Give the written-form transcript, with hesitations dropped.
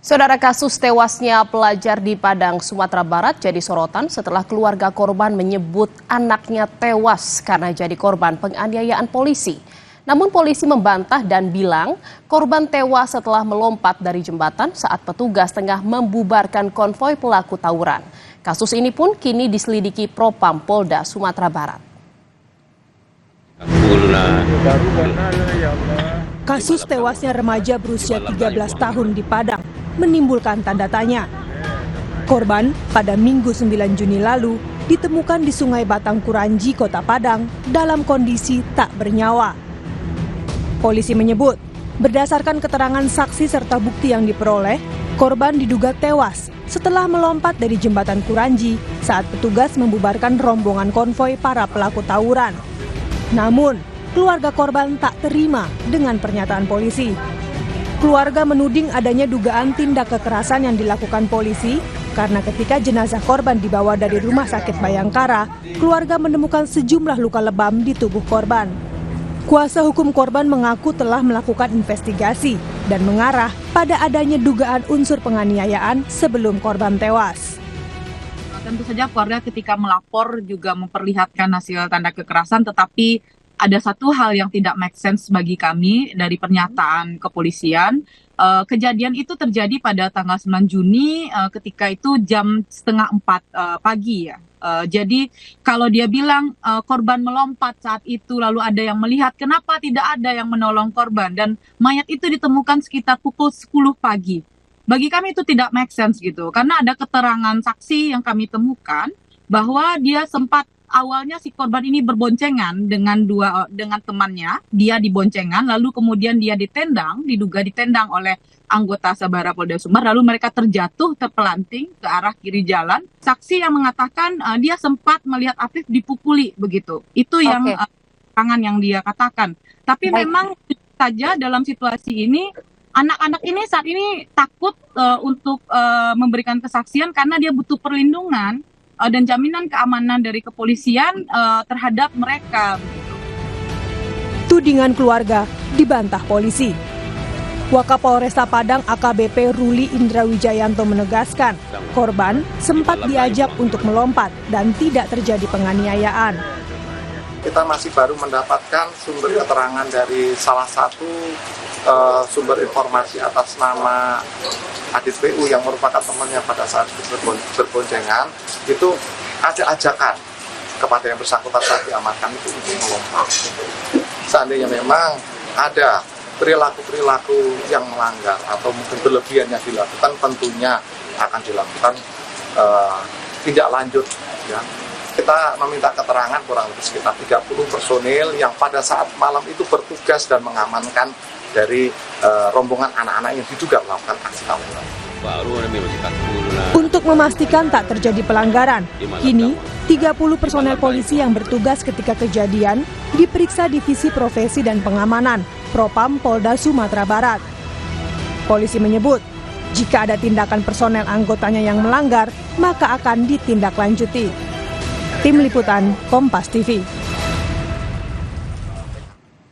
Saudara, kasus tewasnya pelajar di Padang, Sumatera Barat jadi sorotan setelah keluarga korban menyebut anaknya tewas karena jadi korban penganiayaan polisi. Namun polisi membantah dan bilang korban tewas setelah melompat dari jembatan saat petugas tengah membubarkan konvoi pelaku tawuran. Kasus ini pun kini diselidiki Propam Polda Sumatera Barat. Kasus tewasnya remaja berusia 13 tahun di Padang menimbulkan tanda tanya. Korban pada Minggu 9 Juni lalu ditemukan di Sungai Batang Kuranji, Kota Padang dalam kondisi tak bernyawa. Polisi menyebut, berdasarkan keterangan saksi serta bukti yang diperoleh, korban diduga tewas setelah melompat dari jembatan Kuranji saat petugas membubarkan rombongan konvoi para pelaku tawuran. Namun, keluarga korban tak terima dengan pernyataan polisi. Keluarga menuding adanya dugaan tindak kekerasan yang dilakukan polisi karena ketika jenazah korban dibawa dari Rumah Sakit Bayangkara, keluarga menemukan sejumlah luka lebam di tubuh korban. Kuasa hukum korban mengaku telah melakukan investigasi dan mengarah pada adanya dugaan unsur penganiayaan sebelum korban tewas. Tentu saja keluarga ketika melapor juga memperlihatkan hasil tanda kekerasan, tetapi ada satu hal yang tidak make sense bagi kami dari pernyataan kepolisian. Kejadian itu terjadi pada tanggal 9 Juni ketika itu jam 3:30 pagi ya. Jadi kalau dia bilang korban melompat saat itu lalu ada yang melihat, kenapa tidak ada yang menolong korban? Dan mayat itu ditemukan sekitar pukul 10 pagi. Bagi kami itu tidak make sense gitu, karena ada keterangan saksi yang kami temukan bahwa dia sempat awalnya si korban ini berboncengan dengan temannya, dia diboncengan, lalu kemudian dia diduga ditendang oleh anggota Sabara Polda Sumbar, lalu mereka terjatuh terpelanting ke arah kiri jalan. Saksi yang mengatakan dia sempat melihat Afif dipukuli begitu. Itu yang tangan yang dia katakan. Tapi memang saja dalam situasi ini anak-anak ini saat ini takut untuk memberikan kesaksian karena dia butuh perlindungan dan jaminan keamanan dari kepolisian terhadap mereka. Tudingan keluarga dibantah polisi. Wakapolresta Padang AKBP Ruli Indra Wijayanto menegaskan, korban sempat diajak untuk melompat dan tidak terjadi penganiayaan. Kita masih baru mendapatkan sumber keterangan dari salah satu sumber informasi atas nama Adit PU yang merupakan temannya pada saat berboncengan, itu ada ajakan kepada yang bersangkutan saat diamankan itu untuk melompat. Seandainya memang ada perilaku-perilaku yang melanggar atau mungkin berlebihan yang dilakukan, tentunya akan dilakukan tindak lanjut. Ya. Kita meminta keterangan kurang lebih sekitar 30 personil yang pada saat malam itu bertugas dan mengamankan dari rombongan anak-anak yang diduga melakukan aksi tawuran. Untuk memastikan tak terjadi pelanggaran, kini 30 personel polisi yang bertugas ketika kejadian diperiksa Divisi Profesi dan Pengamanan Propam Polda Sumatera Barat. Polisi menyebut, jika ada tindakan personel anggotanya yang melanggar, maka akan ditindaklanjuti. Tim Liputan Kompas TV.